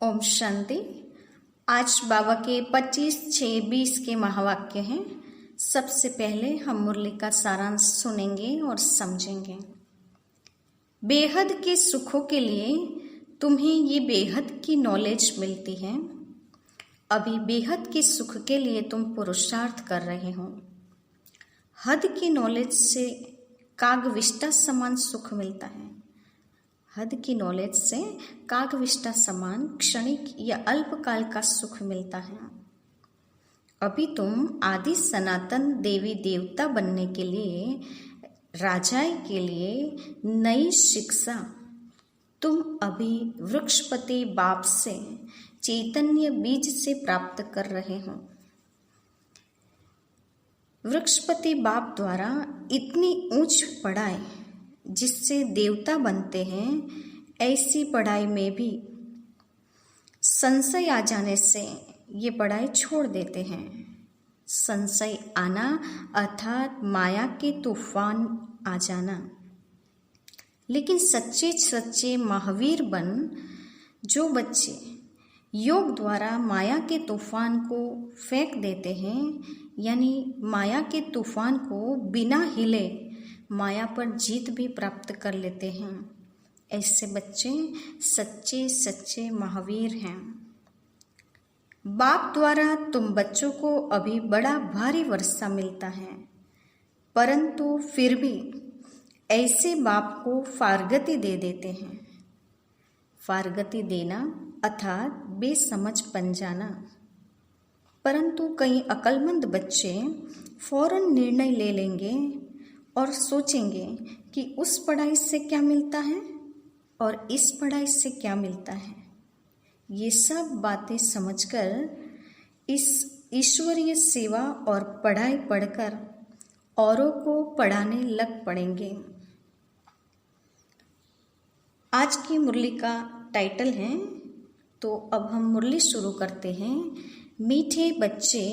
ओम शांति। आज बाबा के 25/6/20 के महावाक्य हैं। सबसे पहले हम मुरली का सारांश सुनेंगे और समझेंगे। बेहद के सुखों के लिए तुम्हें ये बेहद की नॉलेज मिलती है। अभी बेहद के सुख के लिए तुम पुरुषार्थ कर रहे हो। हद की नॉलेज से कागविष्टा समान सुख मिलता है। हद की नॉलेज से कागविष्टा समान क्षणिक या अल्पकाल का सुख मिलता है। अभी तुम आदि सनातन देवी देवता बनने के लिए, राजाई के लिए नई शिक्षा तुम अभी वृक्षपति बाप से चैतन्य बीज से प्राप्त कर रहे हो। वृक्षपति बाप द्वारा इतनी ऊंच पढ़ाई जिससे देवता बनते हैं, ऐसी पढ़ाई में भी संशय आ जाने से ये पढ़ाई छोड़ देते हैं। संशय आना अर्थात माया के तूफान आ जाना। लेकिन सच्चे सच्चे महावीर बन जो बच्चे योग द्वारा माया के तूफान को फेंक देते हैं, यानी माया के तूफान को बिना हिले माया पर जीत भी प्राप्त कर लेते हैं, ऐसे बच्चे सच्चे सच्चे महावीर हैं। बाप द्वारा तुम बच्चों को अभी बड़ा भारी वर्षा मिलता है, परंतु फिर भी ऐसे बाप को फारगती दे देते हैं। फारगती देना अर्थात बेसमझ बन जाना। परंतु कई अक्लमंद बच्चे फौरन निर्णय ले लेंगे और सोचेंगे कि उस पढ़ाई से क्या मिलता है और इस पढ़ाई से क्या मिलता है। ये सब बातें समझकर इस ईश्वरीय सेवा और पढ़ाई पढ़कर औरों को पढ़ाने लग पड़ेंगे। आज की मुरली का टाइटल है, तो अब हम मुरली शुरू करते हैं। मीठे बच्चे,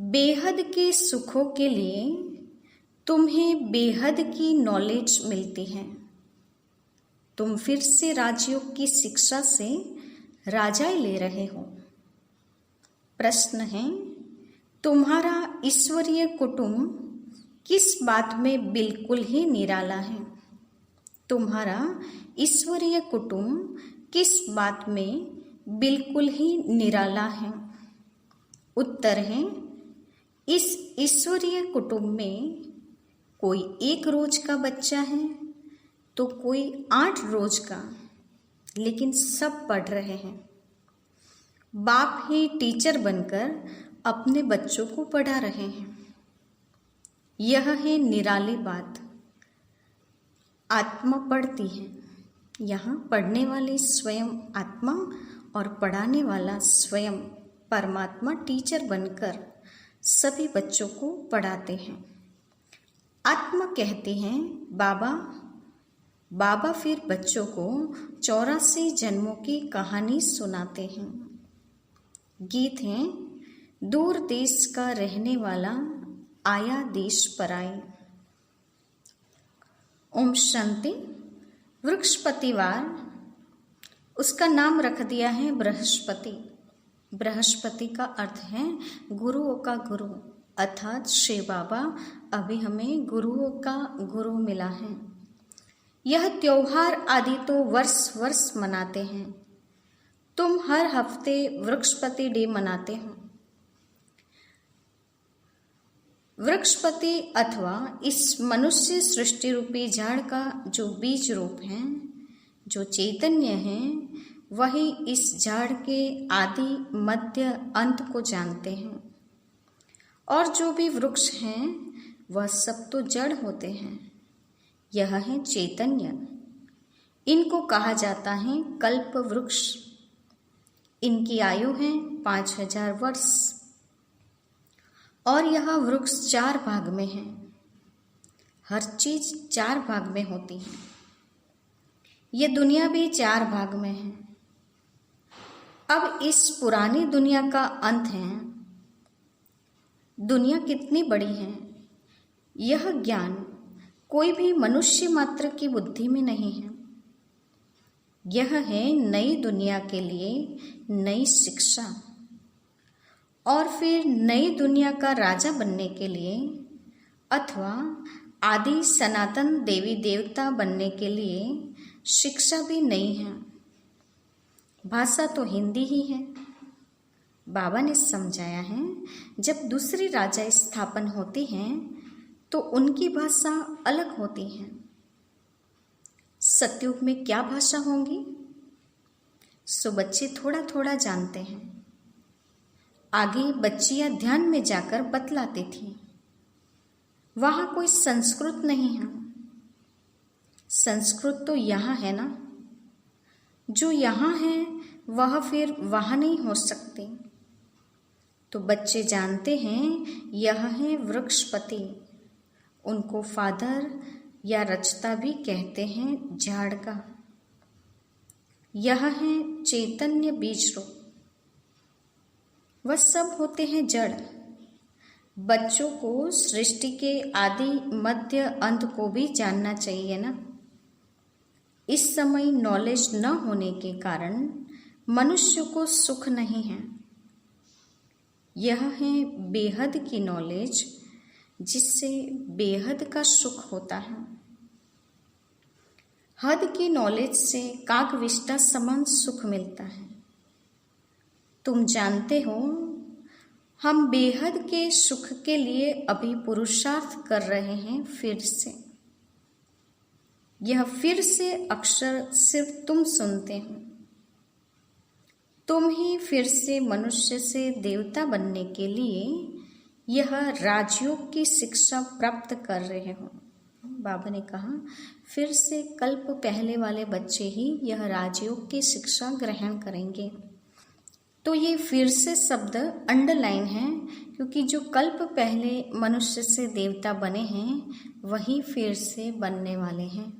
बेहद के सुखों के लिए तुम्हें बेहद की नॉलेज मिलती है। तुम फिर से राजयोग की शिक्षा से राजाई ले रहे हो। प्रश्न है, तुम्हारा ईश्वरीय कुटुंब किस बात में बिल्कुल ही निराला है? तुम्हारा ईश्वरीय कुटुंब किस बात में बिल्कुल ही निराला है? उत्तर है, इस ईश्वरीय कुटुंब में कोई 1 रोज का बच्चा है तो कोई 8 रोज का, लेकिन सब पढ़ रहे हैं। बाप ही टीचर बनकर अपने बच्चों को पढ़ा रहे हैं। यह है निराली बात। आत्मा पढ़ती है। यहाँ पढ़ने वाली स्वयं आत्मा और पढ़ाने वाला स्वयं परमात्मा टीचर बनकर सभी बच्चों को पढ़ाते हैं। आत्मा कहती हैं बाबा फिर बच्चों को 84 जन्मों की कहानी सुनाते हैं। गीत हैं, दूर देश का रहने वाला आया देश पर आए। ओम शांति। वृक्षपतिवार, उसका नाम रख दिया है बृहस्पति। बृहस्पति का अर्थ है गुरुओं का गुरु, अर्थात श्री बाबा अभी हमें गुरुओं का गुरु मिला है। यह त्योहार आदि तो वर्ष वर्ष मनाते हैं। तुम हर हफ्ते वृक्षपति डे मनाते हो। वृक्षपति अथवा इस मनुष्य सृष्टि रूपी झाड़ का जो बीज रूप है, जो चैतन्य है, वही इस झाड़ के आदि मध्य अंत को जानते हैं। और जो भी वृक्ष हैं वह सब तो जड़ होते हैं। यह है चैतन्य। इनको कहा जाता है कल्प वृक्ष। इनकी आयु है 5000 वर्ष। और यह वृक्ष 4 भाग में है। हर चीज 4 भाग में होती है। ये दुनिया भी 4 भाग में है। अब इस पुरानी दुनिया का अंत है। दुनिया कितनी बड़ी है, यह ज्ञान कोई भी मनुष्य मात्र की बुद्धि में नहीं है। यह है नई दुनिया के लिए नई शिक्षा। और फिर नई दुनिया का राजा बनने के लिए अथवा आदि सनातन देवी देवता बनने के लिए शिक्षा भी नई है। भाषा तो हिंदी ही है। बाबा ने समझाया है, जब दूसरी राजा स्थापन होती हैं तो उनकी भाषा अलग होती है। सतयुग में क्या भाषा होंगी, सो बच्चे थोड़ा थोड़ा जानते हैं। आगे बच्चियां ध्यान में जाकर बतलाती थी। वहां कोई संस्कृत नहीं है। संस्कृत तो यहाँ है ना, जो यहाँ है वह फिर वहाँ नहीं हो सकते। तो बच्चे जानते हैं यह है वृक्षपति। उनको फादर या रचता भी कहते हैं झाड़ का। यह है चैतन्य बीज रूप। वह सब होते हैं जड़। बच्चों को सृष्टि के आदि मध्य अंत को भी जानना चाहिए ना। इस समय नॉलेज न होने के कारण मनुष्य को सुख नहीं है। यह है बेहद की नॉलेज, जिससे बेहद का सुख होता है। हद की नॉलेज से काकविष्टा समान सुख मिलता है। तुम जानते हो, हम बेहद के सुख के लिए अभी पुरुषार्थ कर रहे हैं। फिर से यह फिर से अक्षर सिर्फ तुम सुनते हो। तुम ही फिर से मनुष्य से देवता बनने के लिए यह राजयोग की शिक्षा प्राप्त कर रहे हो। बाबा ने कहा, फिर से कल्प पहले वाले बच्चे ही यह राजयोग की शिक्षा ग्रहण करेंगे। तो ये फिर से शब्द अंडरलाइन है, क्योंकि जो कल्प पहले मनुष्य से देवता बने हैं वही फिर से बनने वाले हैं।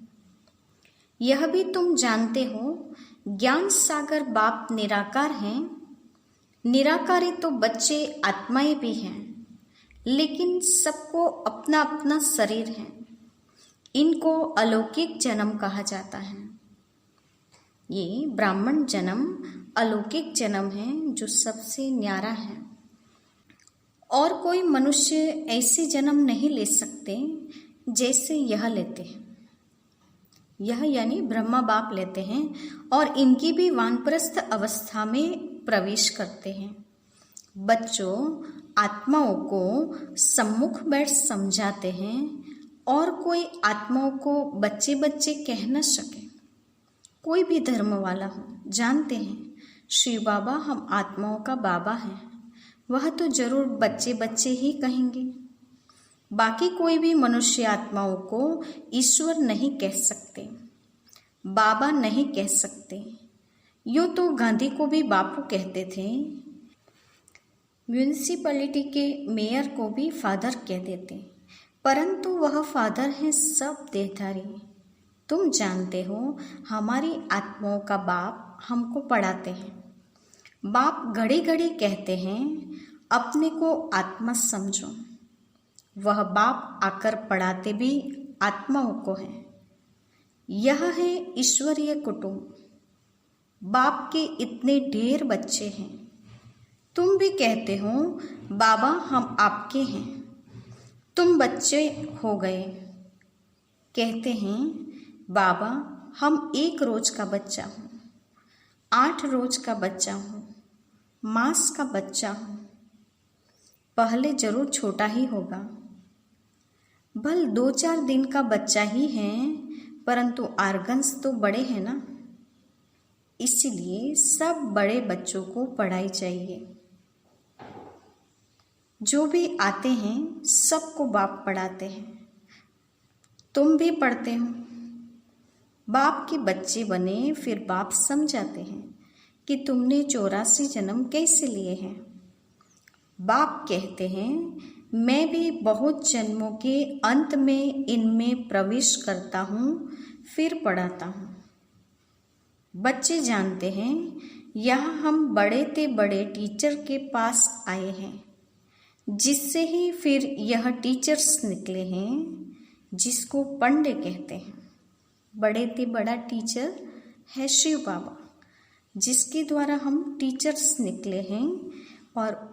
यह भी तुम जानते हो, ज्ञान सागर बाप निराकार हैं। निराकारी तो बच्चे आत्माएं भी हैं, लेकिन सबको अपना अपना शरीर है। इनको अलौकिक जन्म कहा जाता है। ये ब्राह्मण जन्म अलौकिक जन्म है, जो सबसे न्यारा है। और कोई मनुष्य ऐसे जन्म नहीं ले सकते जैसे यह लेते हैं। यह यानी ब्रह्मा बाप लेते हैं, और इनकी भी वानप्रस्थ अवस्था में प्रवेश करते हैं। बच्चों आत्माओं को सम्मुख बैठ समझाते हैं, और कोई आत्माओं को बच्चे बच्चे कह न सके। कोई भी धर्म वाला हो, जानते हैं श्री बाबा हम आत्माओं का बाबा हैं, वह तो जरूर बच्चे बच्चे ही कहेंगे। बाकी कोई भी मनुष्य आत्माओं को ईश्वर नहीं कह सकते, बाबा नहीं कह सकते। यूँ तो गांधी को भी बापू कहते थे। म्यूनिसिपैलिटी के मेयर को भी फादर कह देते, परंतु वह फादर हैं सब देहधारी। तुम जानते हो, हमारी आत्माओं का बाप हमको पढ़ाते हैं। बाप घड़ी घड़ी कहते हैं अपने को आत्मा समझो। वह बाप आकर पढ़ाते भी आत्माओं को है। यह है ईश्वरीय कुटुंब। बाप के इतने ढेर बच्चे हैं। तुम भी कहते हो बाबा हम आपके हैं, तुम बच्चे हो गए। कहते हैं बाबा हम 1 रोज का बच्चा हूँ, 8 रोज का बच्चा हूँ, मास का बच्चा हूँ। पहले जरूर छोटा ही होगा, भल 2-4 दिन का बच्चा ही है, परंतु आर्गन्स तो बड़े हैं ना। इसीलिए सब बड़े बच्चों को पढ़ाई चाहिए। जो भी आते हैं सबको बाप पढ़ाते हैं। तुम भी पढ़ते हो। बाप के बच्चे बने, फिर बाप समझाते हैं कि तुमने 84 जन्म कैसे लिए हैं। बाप कहते हैं मैं भी बहुत जन्मों के अंत में इनमें प्रवेश करता हूँ, फिर पढ़ाता हूँ। बच्चे जानते हैं यहाँ हम बड़े ते बड़े टीचर के पास आए हैं, जिससे ही फिर यह टीचर्स निकले हैं, जिसको पंडे कहते हैं। बड़े ते बड़ा टीचर है शिव बाबा, जिसके द्वारा हम टीचर्स निकले हैं, और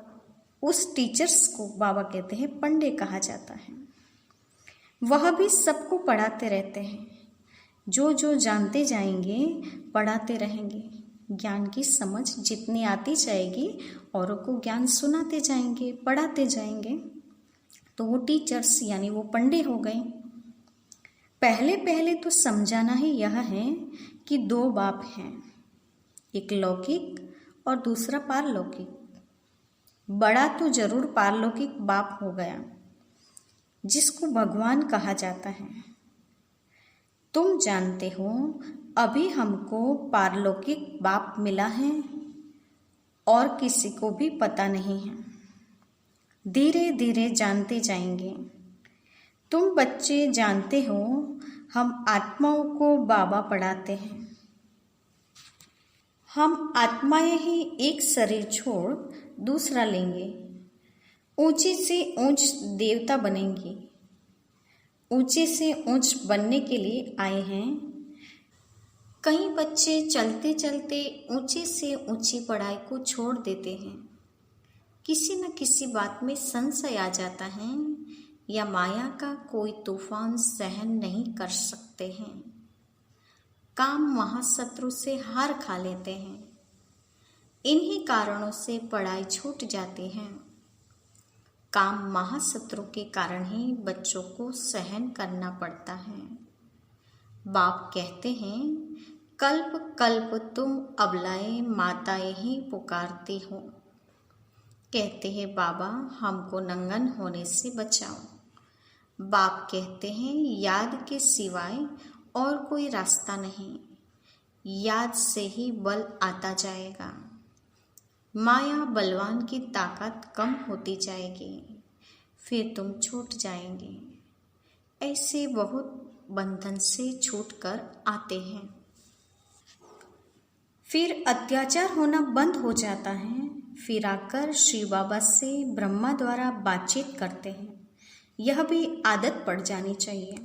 उस टीचर्स को बाबा कहते हैं पंडे कहा जाता है। वह भी सबको पढ़ाते रहते हैं। जो जो जानते जाएंगे पढ़ाते रहेंगे। ज्ञान की समझ जितनी आती जाएगी औरों को ज्ञान सुनाते जाएंगे, पढ़ाते जाएंगे, तो वो टीचर्स यानी वो पंडे हो गए। पहले पहले तो समझाना ही यह है कि दो बाप हैं, एक लौकिक और दूसरा पारलौकिक। बड़ा तो जरूर पारलौकिक बाप हो गया, जिसको भगवान कहा जाता है। तुम जानते हो अभी हमको पारलौकिक बाप मिला है और किसी को भी पता नहीं है। धीरे धीरे जानते जाएंगे। तुम बच्चे जानते हो हम आत्माओं को बाबा पढ़ाते हैं। हम आत्माएं ही एक शरीर छोड़ दूसरा लेंगे, ऊंची से ऊंच देवता बनेंगी। ऊंचे से ऊंच बनने के लिए आए हैं। कई बच्चे चलते चलते ऊंचे से ऊंची पढ़ाई को छोड़ देते हैं। किसी न किसी बात में संशय आ जाता है या माया का कोई तूफान सहन नहीं कर सकते हैं। काम महाशत्रु से हार खा लेते हैं। इन्हीं कारणों से पढ़ाई छूट जाती है। काम महाशत्रु के कारण ही बच्चों को सहन करना पड़ता है। बाप कहते हैं कल्प कल्प तुम अबलाएं माताएं ही पुकारती हो। कहते हैं बाबा हमको नंगन होने से बचाओ। बाप कहते हैं याद के सिवाय और कोई रास्ता नहीं। याद से ही बल आता जाएगा। माया बलवान की ताकत कम होती जाएगी, फिर तुम छूट जाएंगे। ऐसे बहुत बंधन से छूटकर आते हैं। फिर अत्याचार होना बंद हो जाता है। फिर आकर शिव बाबा से ब्रह्मा द्वारा बातचीत करते हैं। यह भी आदत पड़ जानी चाहिए।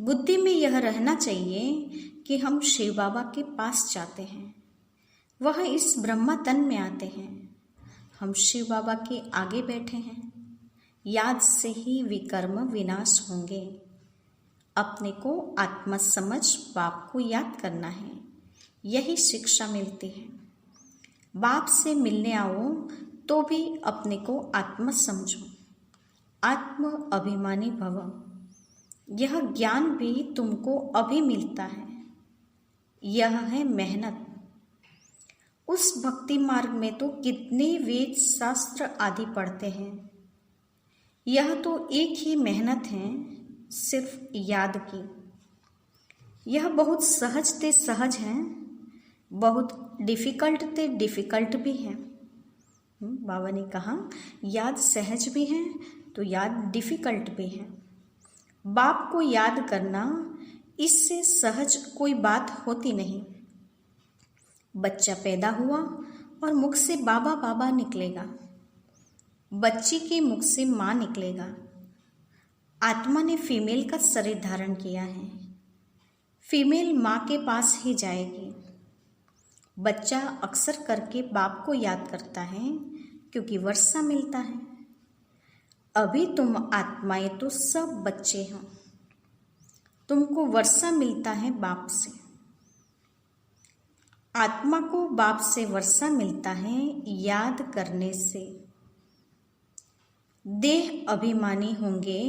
बुद्धि में यह रहना चाहिए कि हम शिव बाबा के पास जाते हैं। वह इस ब्रह्मा तन में आते हैं। हम शिव बाबा के आगे बैठे हैं। याद से ही विकर्म विनाश होंगे। अपने को आत्मा समझ बाप को याद करना है। यही शिक्षा मिलती है। बाप से मिलने आओ तो भी अपने को आत्मा समझो। आत्म अभिमानी भव। यह ज्ञान भी तुमको अभी मिलता है। यह है मेहनत। उस भक्ति मार्ग में तो कितने वेद शास्त्र आदि पढ़ते हैं। यह तो एक ही मेहनत है, सिर्फ याद की। यह बहुत सहज ते सहज है, बहुत डिफिकल्ट ते डिफिकल्ट भी है। बाबा ने कहा याद सहज भी है तो याद डिफिकल्ट भी है। बाप को याद करना इससे सहज कोई बात होती नहीं। बच्चा पैदा हुआ और मुख से बाबा बाबा निकलेगा। बच्ची के मुख से माँ निकलेगा। आत्मा ने फीमेल का शरीर धारण किया है। फीमेल माँ के पास ही जाएगी। बच्चा अक्सर करके बाप को याद करता है क्योंकि वर्षा मिलता है। अभी तुम आत्माएं तो सब बच्चे हो। तुमको वर्षा मिलता है बाप से। आत्मा को बाप से वर्षा मिलता है याद करने से। देह अभिमानी होंगे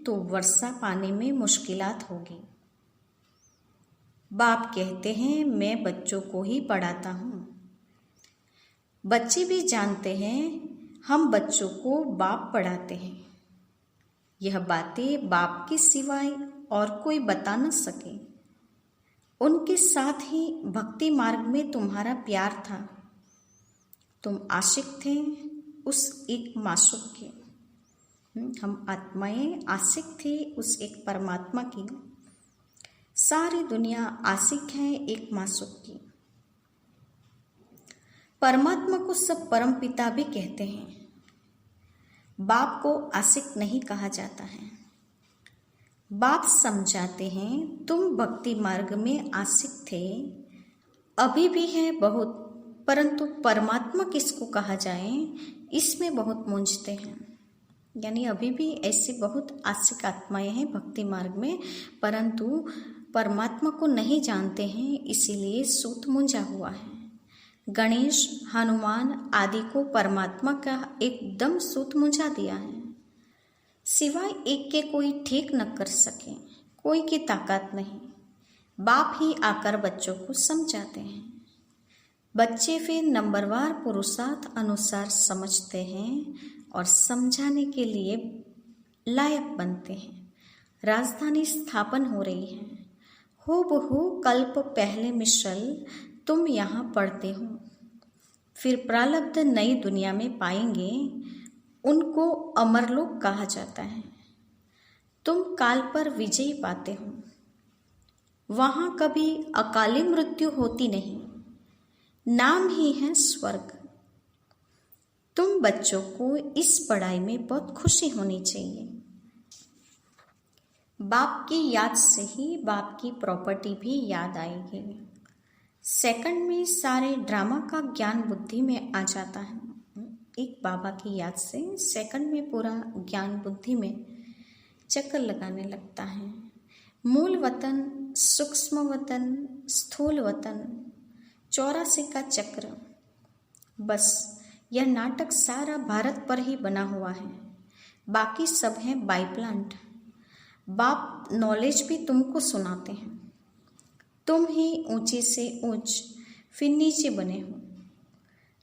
तो वर्षा पाने में मुश्किलात होगी। बाप कहते हैं मैं बच्चों को ही पढ़ाता हूँ। बच्चे भी जानते हैं हम बच्चों को बाप पढ़ाते हैं। यह बातें बाप के सिवाय और कोई बता न सके। उनके साथ ही भक्ति मार्ग में तुम्हारा प्यार था। तुम आशिक थे उस एक मासूक के। हम आत्माएं आशिक थे उस एक परमात्मा की। सारी दुनिया आशिक है एक मासूक की। परमात्मा को सब परम पिता भी कहते हैं। बाप को आशिक नहीं कहा जाता है। बाप समझाते हैं तुम भक्ति मार्ग में आशिक थे अभी भी है बहुत, परंतु परमात्मा किसको कहा जाए इसमें बहुत मूंझते हैं। यानी अभी भी ऐसी बहुत आस्तिक आत्माएं हैं भक्ति मार्ग में, परंतु परमात्मा को नहीं जानते हैं, इसीलिए सूत मूंझा हुआ है। गणेश, हनुमान आदि को परमात्मा का एकदम सूत मूंझा दिया है। सिवाय एक के कोई ठीक न कर सके, कोई की ताकत नहीं। बाप ही आकर बच्चों को समझाते हैं। बच्चे फिर नंबरवार पुरुषार्थ अनुसार समझते हैं और समझाने के लिए लायक बनते हैं। राजधानी स्थापन हो रही है। हूबहू कल्प पहले मिसल तुम यहाँ पढ़ते हो। फिर प्रारब्ध नई दुनिया में पाएंगे, उनको अमरलोक कहा जाता है। तुम काल पर विजय पाते हो। वहाँ कभी अकाली मृत्यु होती नहीं, नाम ही है स्वर्ग। तुम बच्चों को इस पढ़ाई में बहुत खुशी होनी चाहिए। बाप की याद से ही बाप की प्रॉपर्टी भी याद आएगी। सेकंड में सारे ड्रामा का ज्ञान बुद्धि में आ जाता है। एक बाबा की याद से सेकंड में पूरा ज्ञान बुद्धि में चक्कर लगाने लगता है। मूल वतन, सूक्ष्म वतन, स्थूल वतन, 84 का चक्र। बस यह नाटक सारा भारत पर ही बना हुआ है, बाकी सब है बाई प्लांट। बाप नॉलेज भी तुमको सुनाते हैं। तुम ही ऊंचे से ऊंच फिर नीचे बने हो।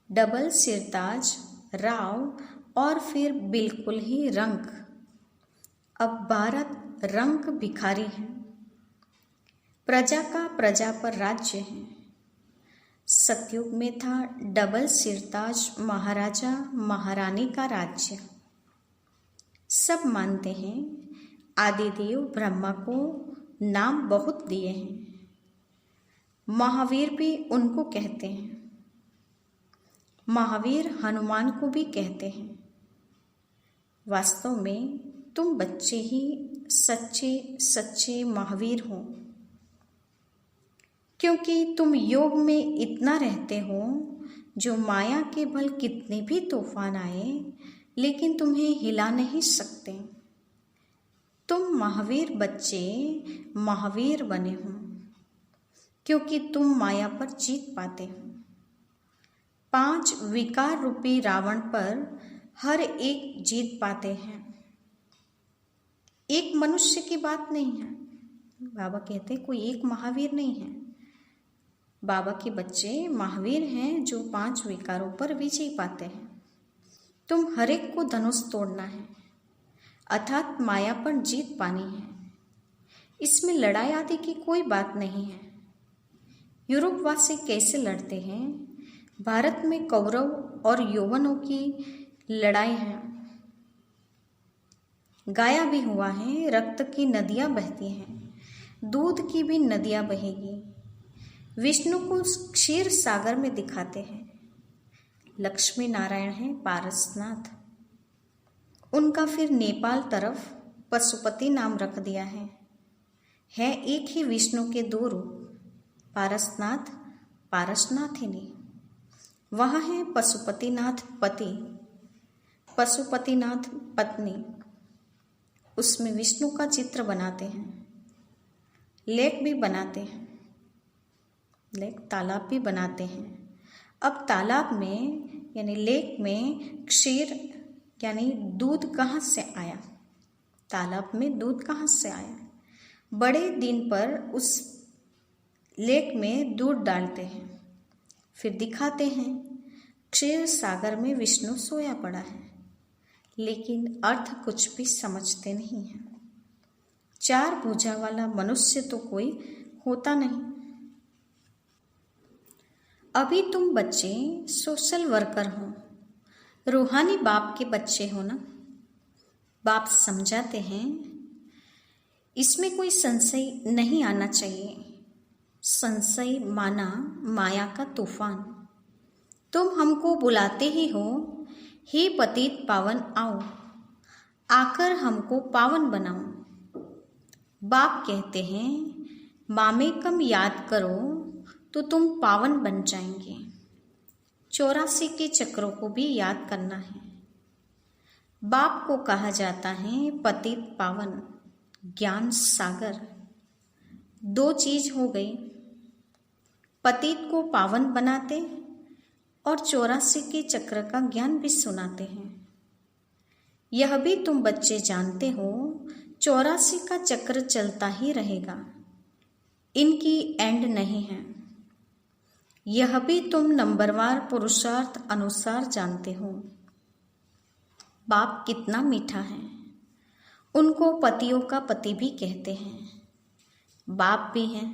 डबल सिरताज, राव और फिर बिल्कुल ही रंक। अब भारत रंक भिखारी है। प्रजा का प्रजा पर राज्य है। सतयुग में था डबल सिरताज महाराजा महारानी का राज्य। सब मानते हैं आदिदेव ब्रह्मा को नाम बहुत दिए हैं। महावीर भी उनको कहते हैं। महावीर हनुमान को भी कहते हैं। वास्तव में तुम बच्चे ही सच्चे सच्चे महावीर हो, क्योंकि तुम योग में इतना रहते हो जो माया के बल कितने भी तूफान आए लेकिन तुम्हें हिला नहीं सकते। तुम महावीर बच्चे महावीर बने हो क्योंकि तुम माया पर जीत पाते हो। 5 विकार रूपी रावण पर हर एक जीत पाते हैं। एक मनुष्य की बात नहीं है। बाबा कहते हैं कोई एक महावीर नहीं है। बाबा के बच्चे महावीर हैं जो 5 विकारों पर विजय पाते हैं। तुम हर एक को धनुष तोड़ना है, अर्थात माया पर जीत पानी है। इसमें लड़ाई आदि की कोई बात नहीं है। यूरोपवासी कैसे लड़ते हैं, भारत में कौरव और यौवनों की लड़ाई है। गाया भी हुआ है, रक्त की नदियां बहती हैं, दूध की भी नदियां बहेगी। विष्णु को क्षीर सागर में दिखाते हैं। लक्ष्मी नारायण हैं पारसनाथ। उनका फिर नेपाल तरफ पशुपति नाम रख दिया है एक ही विष्णु के 2 रूप, पारसनाथ पारसनाथिनी। वहाँ है पशुपतिनाथ पति, पशुपतिनाथ पत्नी। उसमें विष्णु का चित्र बनाते हैं। लेक भी बनाते हैं, लेक तालाब भी बनाते हैं। अब तालाब में यानी लेक में क्षीर यानी दूध कहाँ से आया, तालाब में दूध कहाँ से आया। बड़े दिन पर उस लेक में दूध डालते हैं, फिर दिखाते हैं क्षीर सागर में विष्णु सोया पड़ा है, लेकिन अर्थ कुछ भी समझते नहीं हैं। 4 भुजा वाला मनुष्य तो कोई होता नहीं। अभी तुम बच्चे सोशल वर्कर हो, रूहानी बाप के बच्चे हो ना। बाप समझाते हैं इसमें कोई संशय नहीं आना चाहिए। संशय माना माया का तूफान। तुम हमको बुलाते ही हो, हे पतित पावन आओ, आकर हमको पावन बनाओ। बाप कहते हैं मामेकम याद करो तो तुम पावन बन जाएंगे। 84 के चक्रों को भी याद करना है। बाप को कहा जाता है पतित पावन, ज्ञान सागर। 2 चीज हो गई, पतित को पावन बनाते और 84 के चक्र का ज्ञान भी सुनाते हैं। यह भी तुम बच्चे जानते हो 84 का चक्र चलता ही रहेगा, इनकी एंड नहीं है। यह भी तुम नंबरवार पुरुषार्थ अनुसार जानते हो। बाप कितना मीठा है, उनको पतियों का पति भी कहते हैं, बाप भी हैं।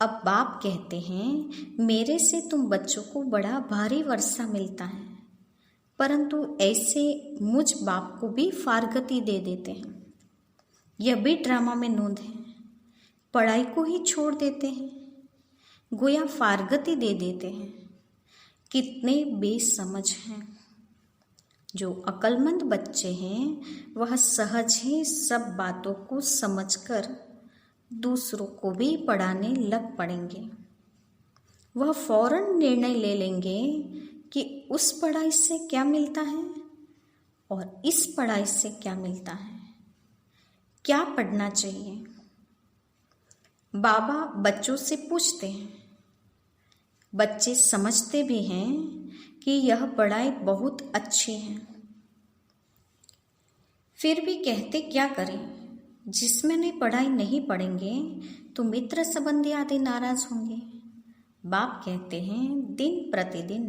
अब बाप कहते हैं मेरे से तुम बच्चों को बड़ा भारी वर्षा मिलता है, परंतु ऐसे मुझ बाप को भी फारगती दे देते हैं। यह भी ड्रामा में नोंद है। पढ़ाई को ही छोड़ देते हैं, गोया फारगती दे देते हैं। कितने बेसमझ हैं। जो अक्लमंद बच्चे हैं वह सहज ही सब बातों को समझकर दूसरों को भी पढ़ाने लग पड़ेंगे। वह फौरन निर्णय ले लेंगे कि उस पढ़ाई से क्या मिलता है और इस पढ़ाई से क्या मिलता है, क्या पढ़ना चाहिए। बाबा बच्चों से पूछते हैं, बच्चे समझते भी हैं कि यह पढ़ाई बहुत अच्छी है, फिर भी कहते क्या करें। जिसमें नहीं पढ़ाई नहीं पढ़ेंगे तो मित्र संबंधी आदि नाराज होंगे। बाप कहते हैं दिन प्रतिदिन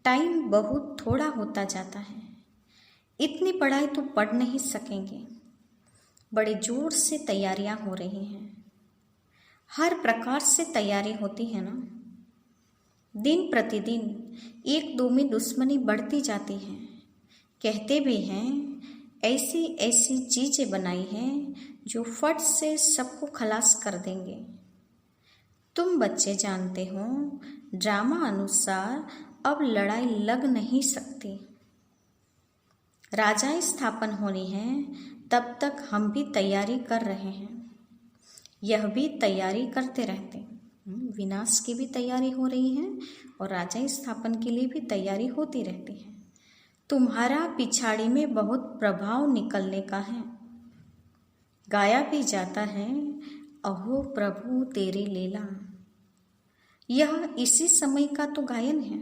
टाइम बहुत थोड़ा होता जाता है, इतनी पढ़ाई तो पढ़ नहीं सकेंगे। बड़े जोर से तैयारियां हो रही हैं, हर प्रकार से तैयारी होती है ना। दिन प्रतिदिन 1-2 में दुश्मनी बढ़ती जाती है। कहते भी हैं ऐसी ऐसी चीजें बनाई हैं जो फट से सबको खलास कर देंगे। तुम बच्चे जानते हो ड्रामा अनुसार अब लड़ाई लग नहीं सकती। राजाएं स्थापन होनी है, तब तक हम भी तैयारी कर रहे हैं। यह भी तैयारी करते रहते, विनाश की भी तैयारी हो रही है और राजा स्थापन के लिए भी तैयारी होती रहती है। तुम्हारा पिछाड़ी में बहुत प्रभाव निकलने का है। गाया भी जाता है अहो प्रभु तेरी लीला। यह इसी समय का तो गायन है।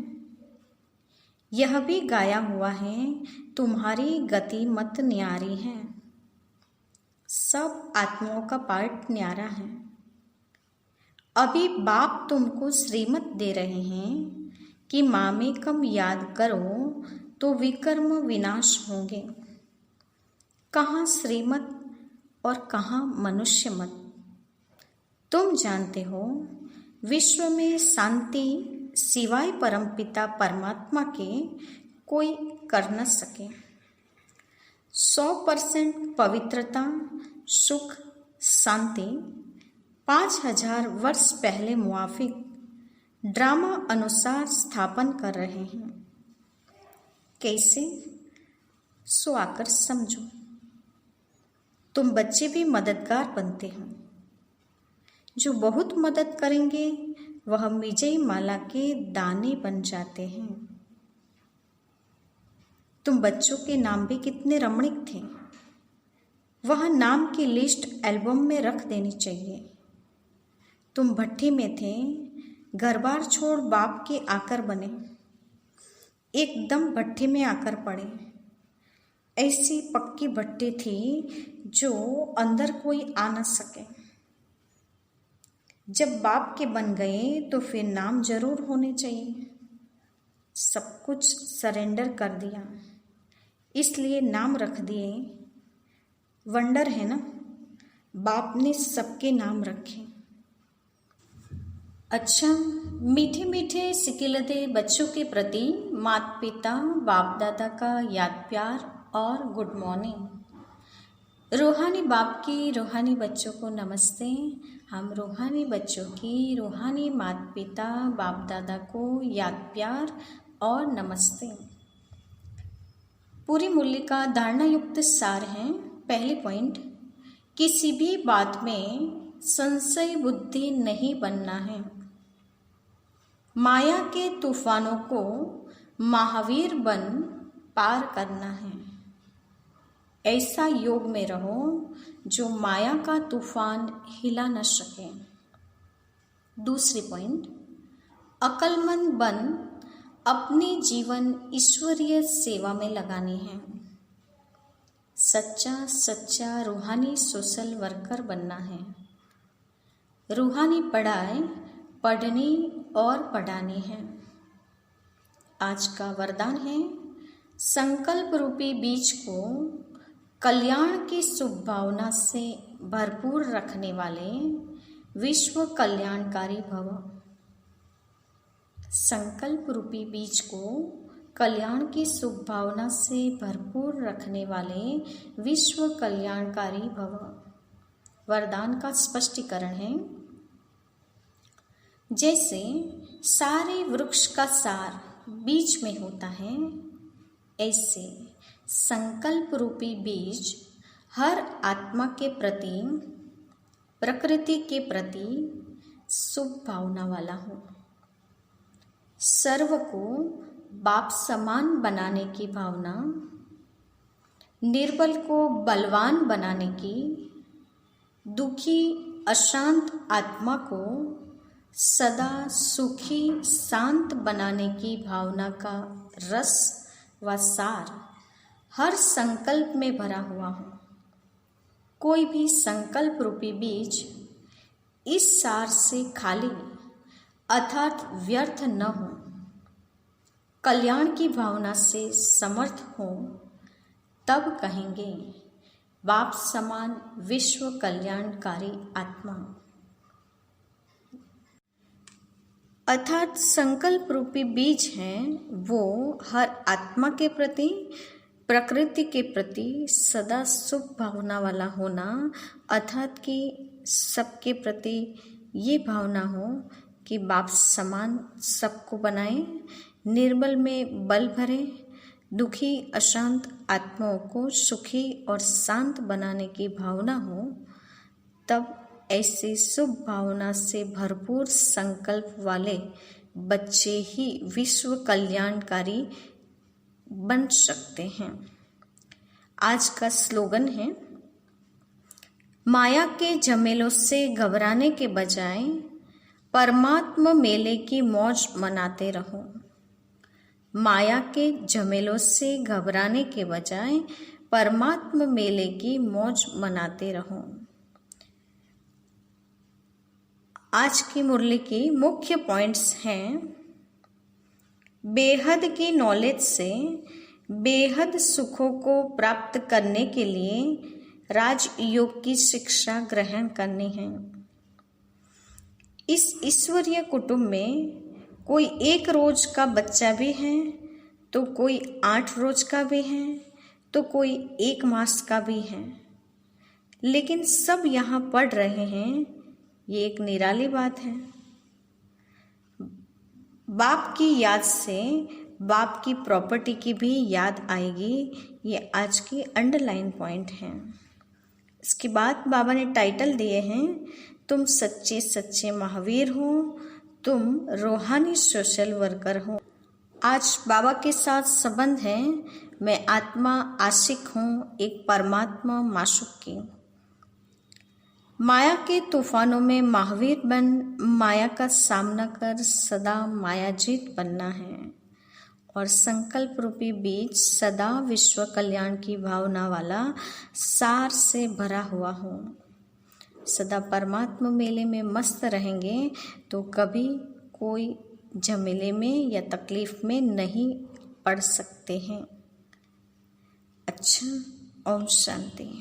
यह भी गाया हुआ है तुम्हारी गति मत न्यारी है। सब आत्माओं का पाठ न्यारा है। अभी बाप तुमको श्रीमत दे रहे हैं कि मामेकम याद करो तो विकर्म विनाश होंगे। कहाँ श्रीमत और कहाँ मनुष्य मत। तुम जानते हो विश्व में शांति सिवाय परमपिता परमात्मा के कोई कर न सके। 100% पवित्रता, सुख, शांति 5000 वर्ष पहले मुआफिक ड्रामा अनुसार स्थापन कर रहे हैं। कैसे? सो आकर समझो। तुम बच्चे भी मददगार बनते हो। जो बहुत मदद करेंगे वह विजय माला के दाने बन जाते हैं। तुम बच्चों के नाम भी कितने रमणीक थे। वह नाम की लिस्ट एल्बम में रख देनी चाहिए। तुम भट्टी में थे, घर बार छोड़ बाप के आकर बने, एकदम भट्टी में आकर पड़े। ऐसी पक्की भट्टी थी जो अंदर कोई आ न सके। जब बाप के बन गए तो फिर नाम जरूर होने चाहिए। सब कुछ सरेंडर कर दिया, इसलिए नाम रख दिए। वंडर है ना, बाप ने सबके नाम रखे। अच्छा, मीठे मीठे सिकिलते बच्चों के प्रति माता पिता बाप दादा का याद प्यार और गुड मॉर्निंग। रूहानी बाप की रूहानी बच्चों को नमस्ते। हम रूहानी बच्चों की रूहानी माता पिता बाप दादा को याद प्यार और नमस्ते। पूरी मूल्य का धारणा युक्त सार है। पहली पॉइंट, किसी भी बात में संशय बुद्धि नहीं बनना है। माया के तूफानों को महावीर बन पार करना है। ऐसा योग में रहो जो माया का तूफान हिला न सके। दूसरी पॉइंट, अक्लमंद बन अपने जीवन ईश्वरीय सेवा में लगानी है। सच्चा रूहानी सोशल वर्कर बनना है। रूहानी पढ़ाई पढ़नी और पढ़ानी है। आज का वरदान है, संकल्प रूपी बीज को कल्याण की शुभ भावना से भरपूर रखने वाले विश्व कल्याणकारी भव। संकल्प रूपी बीज को कल्याण की शुभ भावना से भरपूर रखने वाले विश्व कल्याणकारी भव। वरदान का स्पष्टीकरण है, जैसे सारे वृक्ष का सार बीज में होता है, ऐसे संकल्प रूपी बीज हर आत्मा के प्रति, प्रकृति के प्रति शुभ भावना वाला हो। सर्व को बाप समान बनाने की भावना, निर्बल को बलवान बनाने की, दुखी अशांत आत्मा को सदा सुखी शांत बनाने की भावना का रस व सार हर संकल्प में भरा हुआ हो। कोई भी संकल्प रूपी बीज इस सार से खाली अर्थात व्यर्थ न हो, कल्याण की भावना से समर्थ हो, तब कहेंगे बाप समान विश्व कल्याणकारी आत्मा। अर्थात संकल्प रूपी बीज हैं वो हर आत्मा के प्रति, प्रकृति के प्रति सदा शुभ भावना वाला होना, अर्थात कि सबके प्रति ये भावना हो कि बाप समान सबको बनाए, निर्बल में बल भरे, दुखी अशांत आत्माओं को सुखी और शांत बनाने की भावना हो। तब ऐसे शुभ भावना से भरपूर संकल्प वाले बच्चे ही विश्व कल्याणकारी बन सकते हैं। आज का स्लोगन है, माया के झमेलों से घबराने के बजाय परमात्मा मेले की मौज मनाते रहो। माया के झमेलों से घबराने के बजाय परमात्मा मेले की मौज मनाते रहो। आज की मुरली की मुख्य पॉइंट्स हैं, बेहद की नॉलेज से बेहद सुखों को प्राप्त करने के लिए राजयोग की शिक्षा ग्रहण करनी है। इस ईश्वरीय कुटुंब में कोई 1 रोज का बच्चा भी है, तो कोई 8 रोज का भी है, तो कोई 1 मास का भी है, लेकिन सब यहाँ पढ़ रहे हैं। ये एक निराली बात है। बाप की याद से बाप की प्रॉपर्टी की भी याद आएगी। ये आज की अंडरलाइन पॉइंट है। इसके बाद बाबा ने टाइटल दिए हैं, तुम सच्चे सच्चे महावीर हो, तुम रूहानी सोशल वर्कर हो। आज बाबा के साथ संबंध है, मैं आत्मा आशिक हूँ एक परमात्मा माशूक की। माया के तूफानों में महावीर बन माया का सामना कर सदा मायाजीत बनना है और संकल्प रूपी बीज सदा विश्व कल्याण की भावना वाला सार से भरा हुआ हो। सदा परमात्मा मेले में मस्त रहेंगे तो कभी कोई झमेले में या तकलीफ में नहीं पड़ सकते हैं। अच्छा, ओम शांति।